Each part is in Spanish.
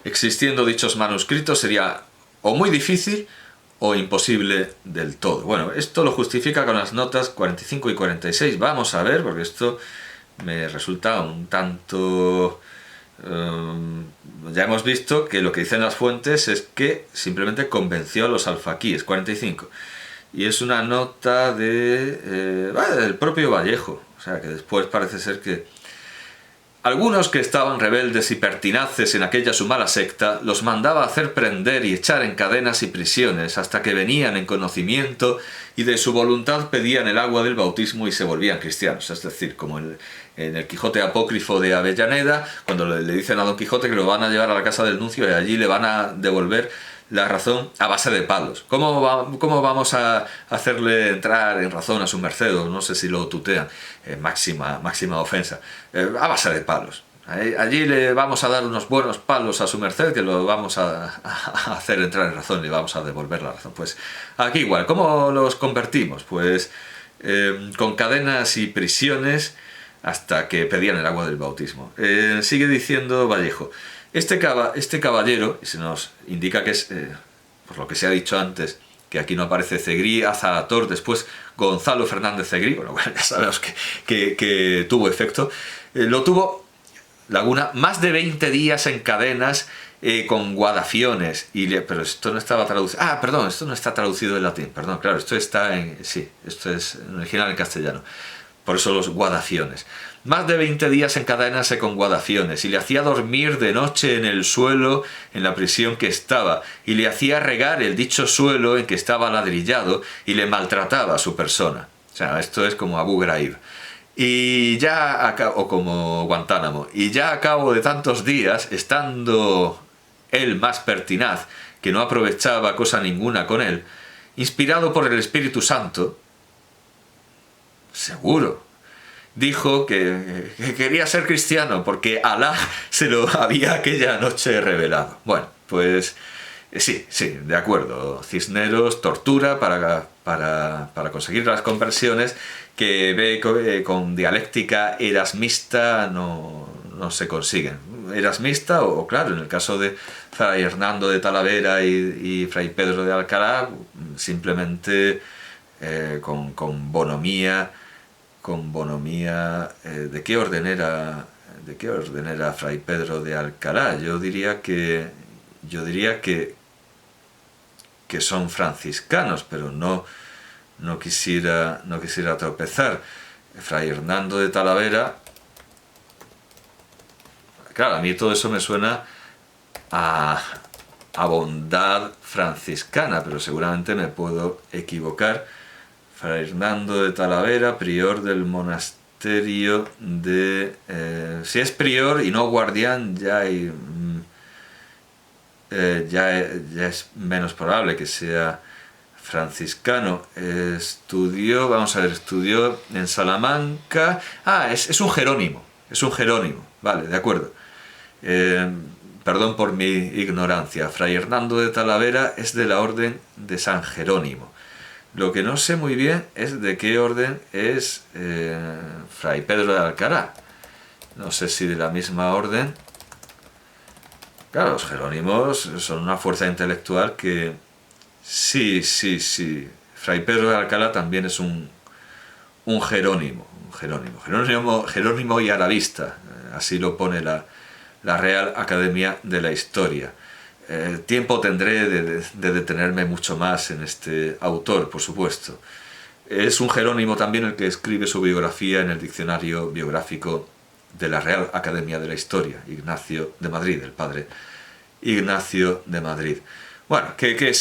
existiendo dichos manuscritos sería o muy difícil o imposible del todo. Bueno, esto lo justifica con las notas 45 y 46. Vamos a ver, porque esto me resulta un tanto... ya hemos visto que lo que dicen las fuentes es que simplemente convenció a los alfaquíes, 45. Y es una nota del propio Vallejo. O sea, que después parece ser que algunos que estaban rebeldes y pertinaces en aquella su mala secta, los mandaba hacer prender y echar en cadenas y prisiones, hasta que venían en conocimiento y de su voluntad pedían el agua del bautismo y se volvían cristianos. Es decir, como en el Quijote apócrifo de Avellaneda, cuando le dicen a Don Quijote que lo van a llevar a la casa del nuncio y allí le van a devolver la razón a base de palos. ¿Cómo vamos a hacerle entrar en razón a su merced? O no sé si lo tutean, máxima ofensa, a base de palos. Allí le vamos a dar unos buenos palos a su merced que lo vamos a hacer entrar en razón y vamos a devolver la razón. Pues aquí igual, ¿cómo los convertimos? Pues con cadenas y prisiones hasta que pedían el agua del bautismo. Sigue diciendo Vallejo. Este caballero, y se nos indica que es, por lo que se ha dicho antes, que aquí no aparece Zegrí, Azahator, después Gonzalo Fernández Zegrí, bueno, ya sabemos que tuvo efecto, lo tuvo Laguna más de 20 días en cadenas con guadafiones, pero esto no estaba traducido, perdón, esto no está traducido en latín, perdón, claro, esto está esto es original en castellano, por eso los guadafiones. Más de 20 días en cadenas con guadafiones, y le hacía dormir de noche en el suelo en la prisión que estaba, y le hacía regar el dicho suelo en que estaba ladrillado, y le maltrataba a su persona. O sea, esto es como Abu Ghraib. O como Guantánamo. Y ya a cabo de tantos días, estando él más pertinaz, que no aprovechaba cosa ninguna con él, inspirado por el Espíritu Santo, seguro, dijo que quería ser cristiano porque Alá se lo había aquella noche revelado. Bueno, pues sí, de acuerdo. Cisneros tortura para conseguir las conversiones, que ve que con dialéctica erasmista no se consiguen. Erasmista o claro, en el caso de Fray Hernando de Talavera y Fray Pedro de Alcalá, simplemente con bonomía. ¿De qué orden era Fray Pedro de Alcalá? Yo diría que son franciscanos, pero no quisiera tropezar. Fray Hernando de Talavera, claro, a mí todo eso me suena a bondad franciscana, pero seguramente me puedo equivocar. Fray Hernando de Talavera, prior del monasterio de... si es prior y no guardián, ya es menos probable que sea franciscano. Estudió en Salamanca... es un jerónimo, vale, de acuerdo. Perdón por mi ignorancia. Fray Hernando de Talavera es de la orden de San Jerónimo. Lo que no sé muy bien es de qué orden es Fray Pedro de Alcalá. No sé si de la misma orden. Claro, los jerónimos son una fuerza intelectual que... Sí. Fray Pedro de Alcalá también es un jerónimo. Jerónimo y arabista. Así lo pone la Real Academia de la Historia. Tiempo tendré de detenerme mucho más en este autor, por supuesto. Es un jerónimo también el que escribe su biografía en el diccionario biográfico de la Real Academia de la Historia, Ignacio de Madrid, el padre Ignacio de Madrid. Bueno, que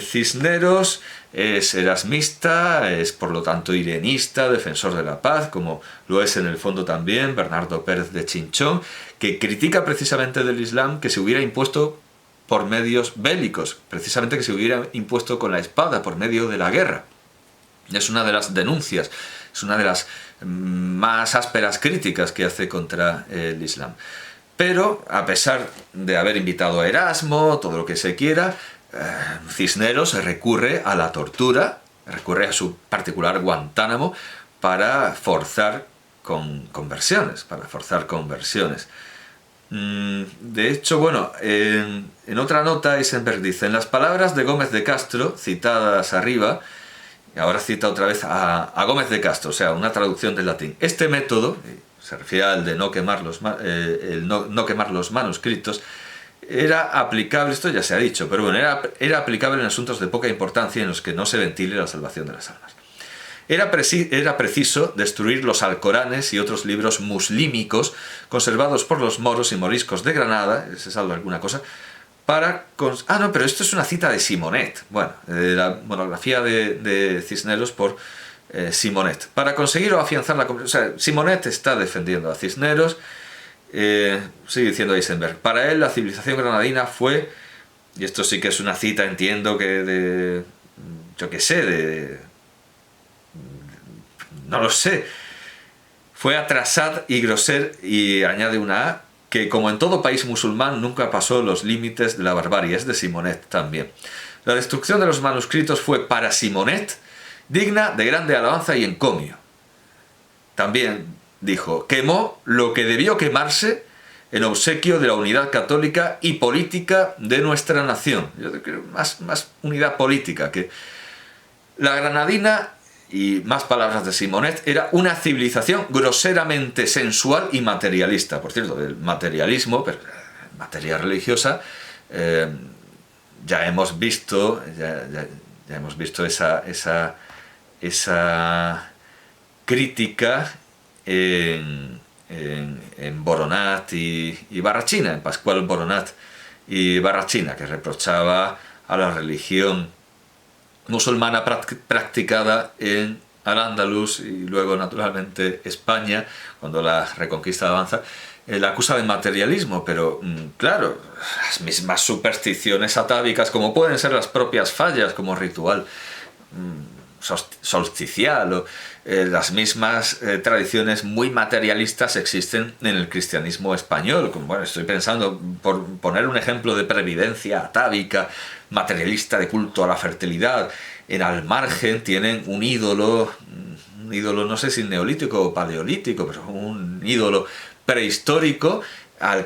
Cisneros es erasmista, es por lo tanto irenista, defensor de la paz, como lo es en el fondo también Bernardo Pérez de Chinchón, que critica precisamente del Islam que se hubiera impuesto por medios bélicos, precisamente que se hubiera impuesto con la espada, por medio de la guerra. Es una de las denuncias, es una de las más ásperas críticas que hace contra el Islam. Pero, a pesar de haber invitado a Erasmo, todo lo que se quiera, Cisneros recurre a la tortura, recurre a su particular Guantánamo para forzar conversiones. De hecho, bueno, en otra nota Eisenberg dice: en las palabras de Gómez de Castro, citadas arriba, y ahora cita otra vez a Gómez de Castro, o sea, una traducción del latín. Este método, se refiere al de no quemar no quemar los manuscritos, era aplicable, esto ya se ha dicho, pero bueno, era aplicable en asuntos de poca importancia en los que no se ventile la salvación de las almas. Era preciso destruir los alcoranes y otros libros muslímicos conservados por los moros y moriscos de Granada, se salva alguna cosa, no, pero esto es una cita de Simonet, bueno, de la monografía de Cisneros por Simonet, para conseguir o afianzar la... O sea, Simonet está defendiendo a Cisneros, sigue diciendo Eisenberg, para él la civilización granadina fue, y esto sí que es una cita, entiendo que yo qué sé, no lo sé, fue atrasad y grosero, y añade una A, que como en todo país musulmán nunca pasó los límites de la barbarie, es de Simonet también. La destrucción de los manuscritos fue para Simonet digna de grande alabanza y encomio. También dijo: quemó lo que debió quemarse en obsequio de la unidad católica y política de nuestra nación. Yo creo más unidad política, que la granadina, y más palabras de Simonet, era una civilización groseramente sensual y materialista. Por cierto, el materialismo, pero materia religiosa, ya hemos visto esa crítica en Boronat y Barrachina, en Pascual Boronat y Barrachina, que reprochaba a la religión musulmana practicada en Al-Ándalus y luego naturalmente España, cuando la Reconquista avanza, la acusa de materialismo, pero claro, las mismas supersticiones atávicas, como pueden ser las propias fallas como ritual solsticial, o las mismas tradiciones muy materialistas existen en el cristianismo español. Bueno, estoy pensando, por poner un ejemplo de previdencia atávica, materialista, de culto a la fertilidad. En Almargen tienen un ídolo no sé si neolítico o paleolítico, pero un ídolo prehistórico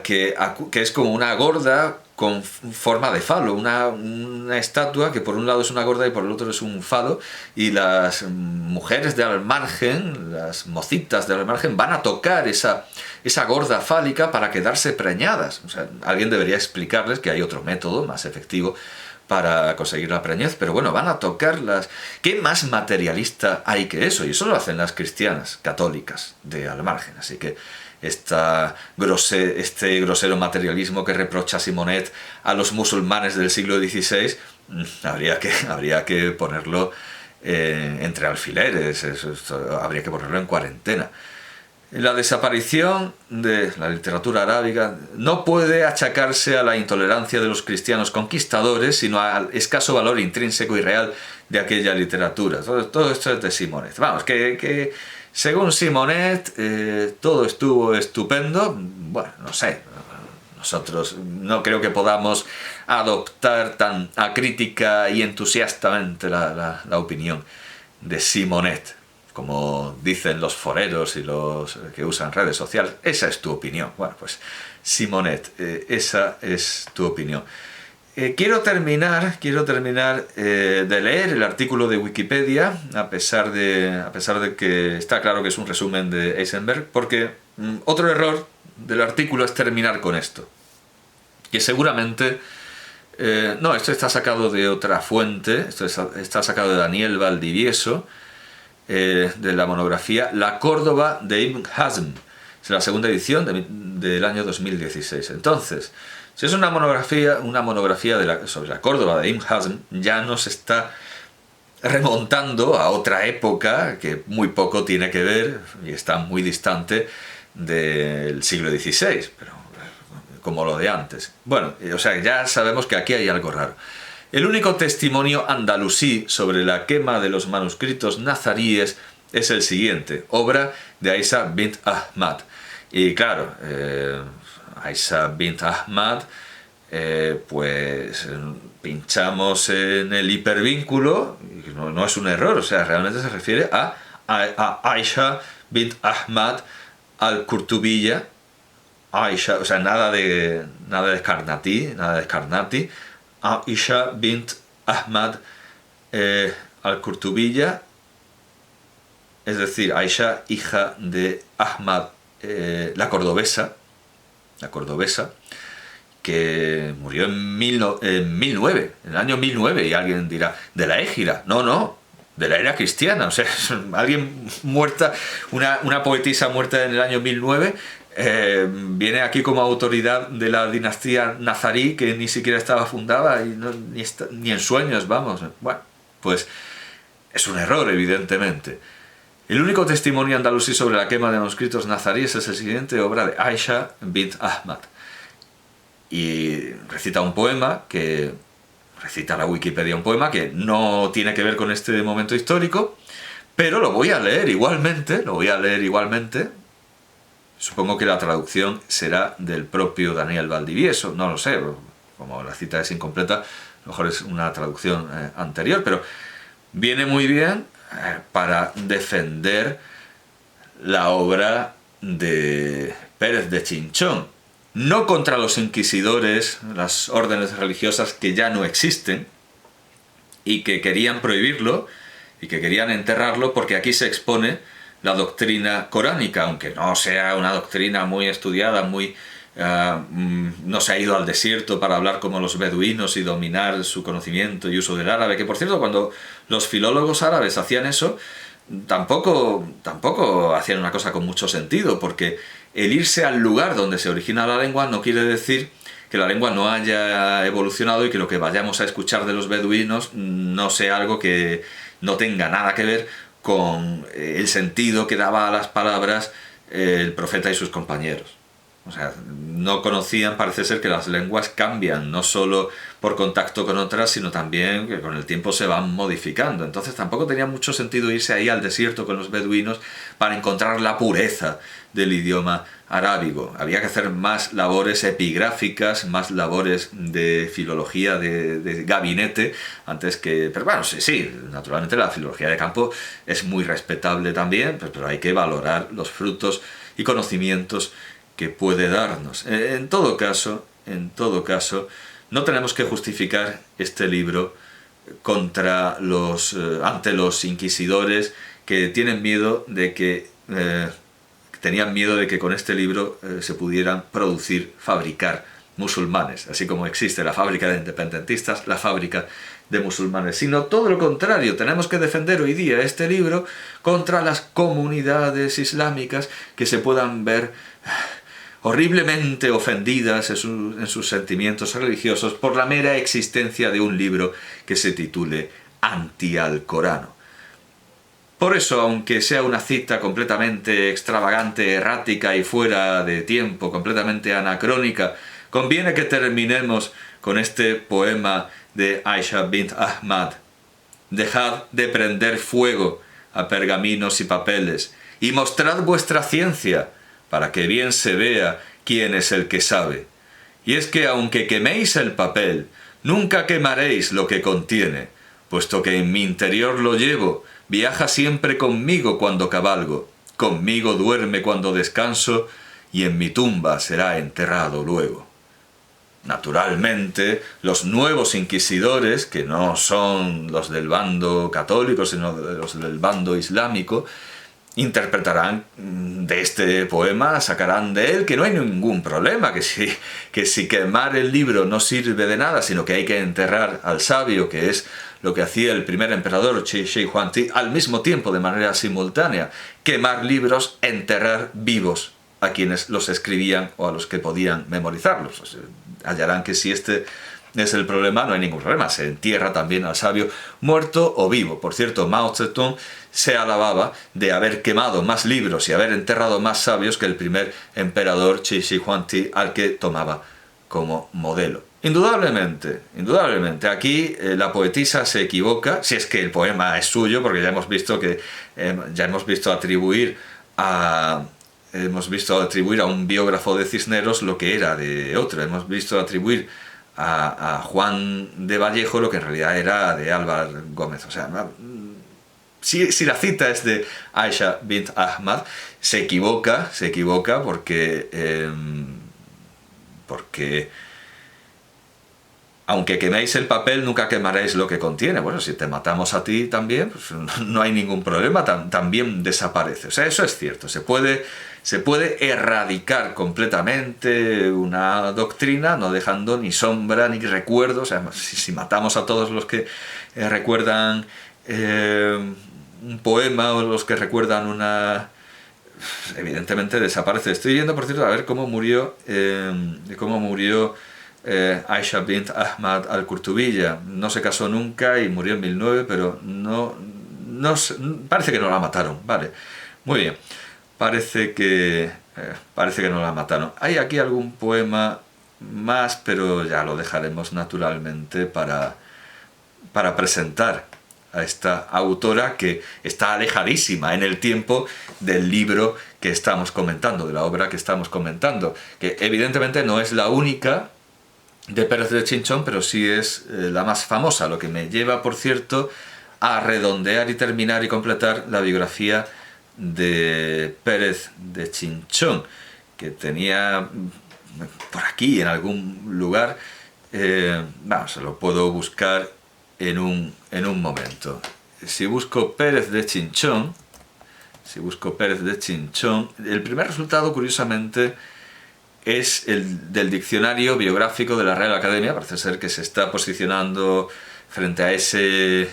que es como una gorda con forma de falo, una estatua que por un lado es una gorda y por el otro es un falo, y las mujeres de Almargen, las mocitas de Almargen, van a tocar esa gorda fálica para quedarse preñadas. O sea, alguien debería explicarles que hay otro método más efectivo para conseguir la preñez, pero bueno, van a tocarlas. ¿Qué más materialista hay que eso? Y eso lo hacen las cristianas católicas de Almargen. Así que este grosero materialismo que reprocha Simonet a los musulmanes del siglo XVI, habría que ponerlo entre alfileres, habría que ponerlo en cuarentena. La desaparición de la literatura arábiga no puede achacarse a la intolerancia de los cristianos conquistadores, sino al escaso valor intrínseco y real de aquella literatura. Todo esto es de Simonet. Vamos, que según Simonet todo estuvo estupendo. Bueno, no sé, nosotros no creo que podamos adoptar tan acrítica y entusiastamente la opinión de Simonet, como dicen los foreros y los que usan redes sociales. Esa es tu opinión. Bueno, pues Simonet, esa es tu opinión. Quiero terminar de leer el artículo de Wikipedia, a pesar de que está claro que es un resumen de Eisenberg, porque otro error del artículo es terminar con esto, que seguramente... no, esto está sacado de otra fuente, esto está sacado de Daniel Valdivieso, de la monografía La Córdoba de Ibn Hazm, es la segunda edición del año 2016. Entonces, si es una monografía sobre la Córdoba de Ibn Hazm, ya nos está remontando a otra época que muy poco tiene que ver y está muy distante del siglo XVI, pero como lo de antes. Bueno, o sea, ya sabemos que aquí hay algo raro. El único testimonio andalusí sobre la quema de los manuscritos nazaríes es el siguiente, obra de Aisha bint Ahmad. Y claro, Aisha bint Ahmad, pues pinchamos en el hipervínculo, y no es un error, o sea, realmente se refiere a Aisha bint Ahmad al-Kurtubiyya, Aisha, o sea, nada de Scarnati, Aisha bint Ahmad al-Kurtubiyya, es decir, Aisha, hija de Ahmad, la cordobesa, que murió en 1009, en el año 1009, y alguien dirá, ¿de la Égira? No, no, de la era cristiana, o sea, alguien muerta, una poetisa muerta en el año 1009, viene aquí como autoridad de la dinastía nazarí, que ni siquiera estaba fundada, y ni en sueños, vamos. Bueno, pues es un error, evidentemente. El único testimonio andalusí sobre la quema de manuscritos nazaríes es el siguiente, obra de Aisha bint Ahmad. Y recita un poema que... recita la Wikipedia un poema que no tiene que ver con este momento histórico, pero lo voy a leer igualmente, Supongo que la traducción será del propio Daniel Valdivieso, no lo sé, como la cita es incompleta, a lo mejor es una traducción anterior, pero viene muy bien para defender la obra de Pérez de Chinchón. No contra los inquisidores, las órdenes religiosas que ya no existen y que querían prohibirlo y que querían enterrarlo, porque aquí se expone la doctrina coránica, aunque no sea una doctrina muy estudiada, no se ha ido al desierto para hablar como los beduinos y dominar su conocimiento y uso del árabe, que por cierto, cuando los filólogos árabes hacían eso, tampoco hacían una cosa con mucho sentido, porque el irse al lugar donde se origina la lengua no quiere decir que la lengua no haya evolucionado y que lo que vayamos a escuchar de los beduinos no sea algo que no tenga nada que ver con el sentido que daba a las palabras el profeta y sus compañeros. O sea, no conocían, parece ser, que las lenguas cambian, no solo por contacto con otras, sino también que con el tiempo se van modificando. Entonces tampoco tenía mucho sentido irse ahí al desierto con los beduinos para encontrar la pureza del idioma arábigo. Había que hacer más labores epigráficas, más labores de filología de gabinete, antes que... Pero bueno, sí, naturalmente la filología de campo es muy respetable también, pero hay que valorar los frutos y conocimientos que puede darnos. En todo caso, no tenemos que justificar este libro ante los inquisidores que tienen miedo de que tenían miedo de que con este libro se pudieran fabricar musulmanes, así como existe la fábrica de independentistas, la fábrica de musulmanes, sino todo lo contrario. Tenemos que defender hoy día este libro contra las comunidades islámicas que se puedan ver horriblemente ofendidas en sus sentimientos religiosos por la mera existencia de un libro que se titule Anti-Alcorano. Por eso, aunque sea una cita completamente extravagante, errática y fuera de tiempo, completamente anacrónica, conviene que terminemos con este poema de Aisha bint Ahmad. Dejad de prender fuego a pergaminos y papeles, y mostrad vuestra ciencia, para que bien se vea quién es el que sabe. Y es que aunque queméis el papel, nunca quemaréis lo que contiene, puesto que en mi interior lo llevo, viaja siempre conmigo cuando cabalgo, conmigo duerme cuando descanso, y en mi tumba será enterrado luego. Naturalmente, los nuevos inquisidores, que no son los del bando católico, sino los del bando islámico, interpretarán de este poema, sacarán de él que no hay ningún problema, que si quemar el libro no sirve de nada, sino que hay que enterrar al sabio, que es lo que hacía el primer emperador Shi Huangdi, al mismo tiempo, de manera simultánea, quemar libros, enterrar vivos a quienes los escribían o a los que podían memorizarlos. O sea, hallarán que si este es el problema, no hay ningún problema, se entierra también al sabio muerto o vivo. Por cierto, Mao Zedong se alababa de haber quemado más libros y haber enterrado más sabios que el primer emperador Shi Huangdi, al que tomaba como modelo. Indudablemente, aquí la poetisa se equivoca, si es que el poema es suyo, porque ya hemos visto atribuir a un biógrafo de Cisneros lo que era de otro. Hemos visto atribuir a Juan de Vallejo lo que en realidad era de Álvar Gómez. O sea, si la cita es de Aisha bint Ahmad, se equivoca porque porque aunque queméis el papel, nunca quemaréis lo que contiene. Bueno, si te matamos a ti también, pues no hay ningún problema, también desaparece. O sea, eso es cierto. Se puede erradicar completamente una doctrina, no dejando ni sombra ni recuerdo. O sea, si matamos a todos los que recuerdan un poema o los que recuerdan una... Evidentemente desaparece. Estoy viendo, por cierto, a ver cómo murió Aisha bint Ahmad al-Kurtubiyya. No se casó nunca y murió en 1009, pero parece que no la mataron. Vale, muy bien. Parece que no la mataron. Hay aquí algún poema más, pero ya lo dejaremos naturalmente para presentar a esta autora que está alejadísima en el tiempo del libro que estamos comentando, de la obra que estamos comentando, que evidentemente no es la única de Pérez de Chinchón, pero sí es la más famosa, lo que me lleva, por cierto, a redondear y terminar y completar la biografía de Pérez de Chinchón, que tenía por aquí en algún lugar. Vamos, lo puedo buscar en un momento. Si busco Pérez de Chinchón, el primer resultado, curiosamente, es el del diccionario biográfico de la Real Academia. Parece ser que se está posicionando frente a ese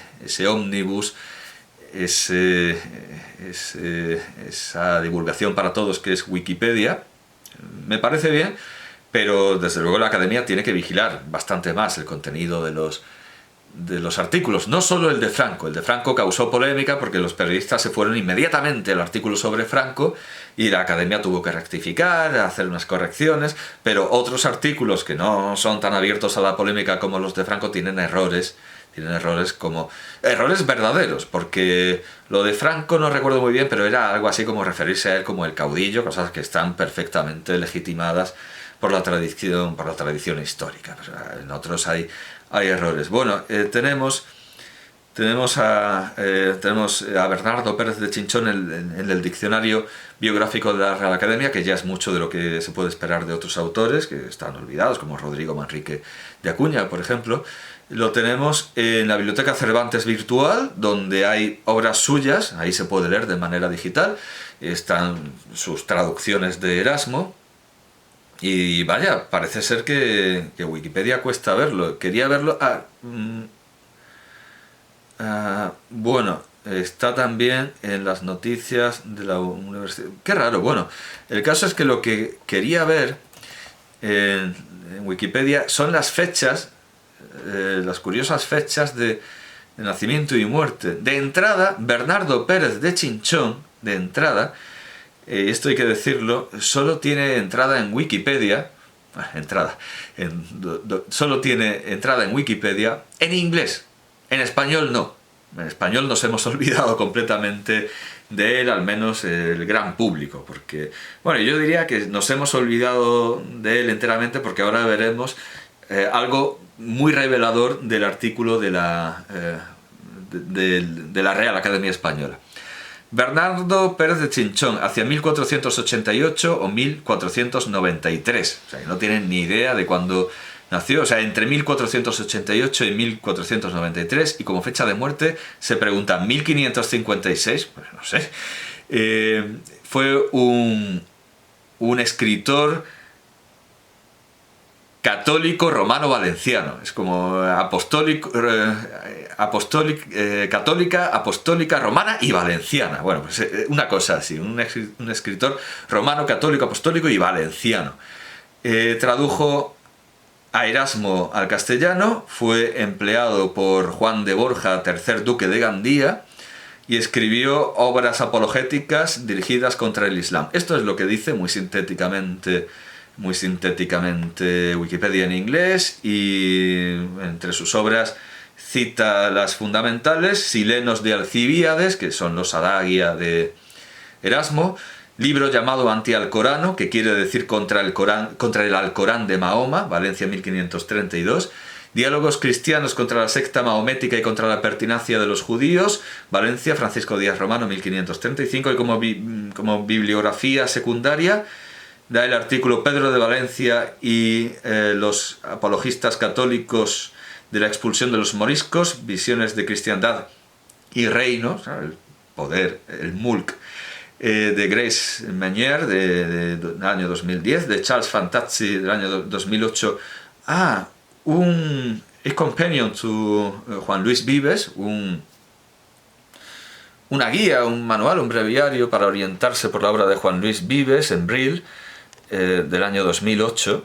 ómnibus, esa divulgación para todos que es Wikipedia. Me parece bien, pero desde luego la Academia tiene que vigilar bastante más el contenido de los artículos, no solo el de Franco. El de Franco causó polémica porque los periodistas se fueron inmediatamente al artículo sobre Franco y la Academia tuvo que rectificar, hacer unas correcciones, pero otros artículos que no son tan abiertos a la polémica como los de Franco tienen errores como errores verdaderos, porque lo de Franco no recuerdo muy bien, pero era algo así como referirse a él como el caudillo, cosas que están perfectamente legitimadas por la tradición histórica. Pero en otros hay errores. Bueno, tenemos a Bernardo Pérez de Chinchón en el diccionario biográfico de la Real Academia, que ya es mucho de lo que se puede esperar de otros autores que están olvidados, como Rodrigo Manrique de Acuña, por ejemplo. Lo tenemos en la Biblioteca Cervantes Virtual, donde hay obras suyas, ahí se puede leer de manera digital, están sus traducciones de Erasmo. Y vaya, parece ser que Wikipedia cuesta verlo. Quería verlo... bueno, está también en las noticias de la universidad. Qué raro. Bueno, el caso es que lo que quería ver en Wikipedia son las fechas, las curiosas fechas de nacimiento y muerte. De entrada, Bernardo Pérez de Chinchón, esto hay que decirlo, solo tiene entrada en Wikipedia, solo tiene entrada en Wikipedia en inglés, en español no. En español nos hemos olvidado completamente de él, al menos el gran público, porque, bueno, yo diría que nos hemos olvidado de él enteramente porque ahora veremos algo muy revelador del artículo de la Real Academia Española. Bernardo Pérez de Chinchón, hacia 1488 o 1493. O sea, que no tienen ni idea de cuándo nació. O sea, entre 1488 y 1493. Y como fecha de muerte se pregunta 1556. Pues no sé. Fue un escritor católico romano valenciano, es como católica, apostólica, romana y valenciana. Bueno, pues una cosa así, un escritor romano, católico, apostólico y valenciano. Tradujo a Erasmo al castellano, fue empleado por Juan de Borja, tercer duque de Gandía, y escribió obras apologéticas dirigidas contra el Islam. Esto es lo que dice muy sintéticamente Wikipedia en inglés, y entre sus obras cita las fundamentales, Silenos de Alcibíades, que son los Adagia de Erasmo, libro llamado Anti-Alcorano, que quiere decir contra el Alcorán de Mahoma, Valencia 1532, Diálogos cristianos contra la secta mahomética y contra la pertinacia de los judíos, Valencia, Francisco Díaz Romano 1535, y como bibliografía secundaria Da el artículo Pedro de Valencia y los apologistas católicos de la expulsión de los moriscos, visiones de cristiandad y reino, ¿sabes? El poder, el mulk, de Grace Meunier del año 2010, de Charles Fantazzi del año 2008. Un A Companion to Juan Luis Vives, una guía, un manual, un breviario para orientarse por la obra de Juan Luis Vives en Brill, del año 2008.